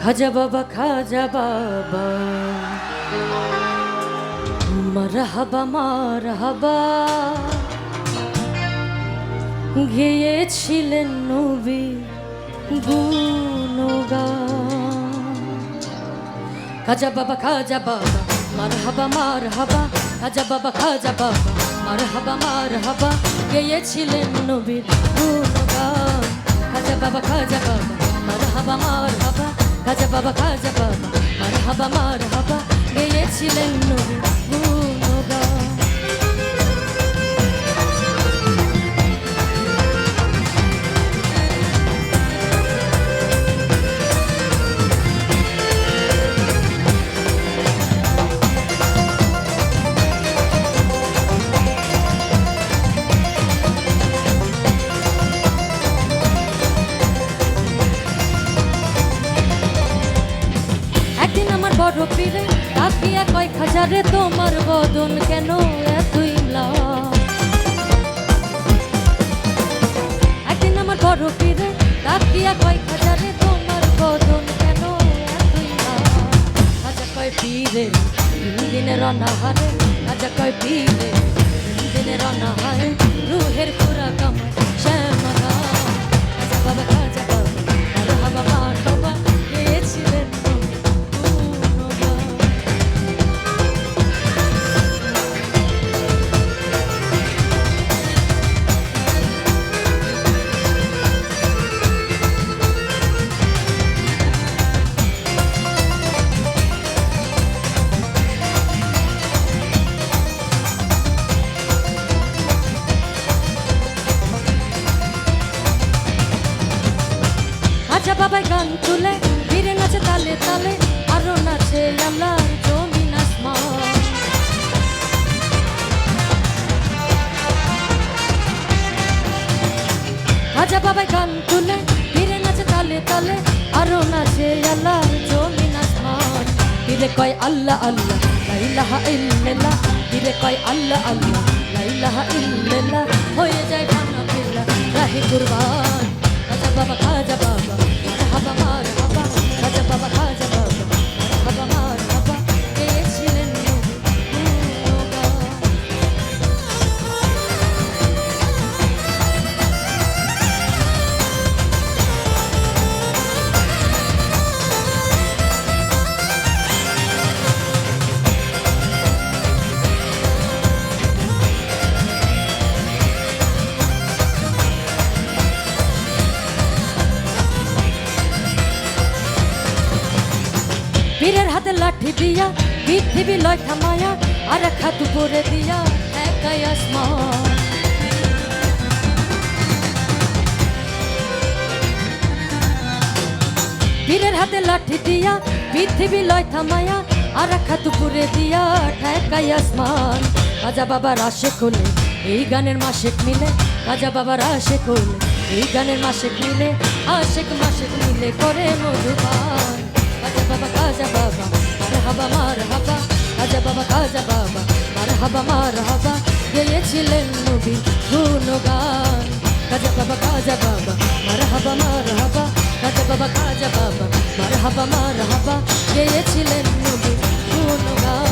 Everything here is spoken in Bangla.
খাজা বাবা খাজা বাবা মারহাবা মারহাবা গেয়েছিলেন নবী গুণগান। খাজা বাবা মারহাবা মারহাবা খাজা বাবা মারহাবা মারহাবা গেয়েছিলেন নবীর গুণগান। খাজা বাবা মারহাবা মারহাবা খাজা বাবা মারহাবা মারহাবা গেয়েছিলেন নবীর গুণগান। বড় পীরে তাকিয়া কয় খাজারে তোমার বদন কেন এতই ম্লান। একদিন আমার বড় পীরে তাকিয়া কয় খাজারে তোমার বদন কেন এতই ম্লান। খাজা কয় পীরে দিনের অনাহারে, খাজা কয় পীরে দিনের অনাহারে রুহের খোরাক আমার শ্যামলা। খাজা বাবা মারহাবা মারহাবা গেয়েছিলেন খাজা বাবাই গান তুলে ফিরে নাচে তালে তালে আরো নাচে আল্লাহর জমিন আসমান। খাজা বাবাই গান তুলে ফিরে নাচে তালে তালে আরো নাচে আল্লাহর জমিন আসমান। ফিরে কয় আল্লাহ আল্লাহ লা ইলাহা ইল্লাল্লাহ, ফিরে কয় আল্লাহ আল্লাহ লা ইলাহা ইল্লাল্লাহ, হয়ে যায় ভাঙা পিল্লা রাহে কুরবান। খাজা বাবা মারহাবা মারহাবা খাজা বাবা মারহাবা মারহাবা গেয়েছিলেন নবী গুণগান। পীরের হাতে লাঠি দিয়া পৃথিবী লয় থামায়া আর এক হাত উপরে দিয়া একাই আসমান। পীরের হাতে লাঠি দিয়া পৃথিবী লয় থামায়া আর এক হাত উপরে দিয়া ঠেকাই আসমান। খাজা বাবার আশেক হলে এই গানের মাসেক মিলে, খাজা বাবার আশেক হলে এই গানের মাসেক মিলে, আশেক মাসেক মিলে করে মধুপান। খাজা বাবা মারহাবা মারহাবা খাজা বাবা মারহাবা মারহাবা গেয়েছিলেন নবী গুণগান। খাজা বাবা মারহাবা মারহাবা খাজা বাবা মারহাবা মারহাবা গেয়েছিলেন নবী গুণগান।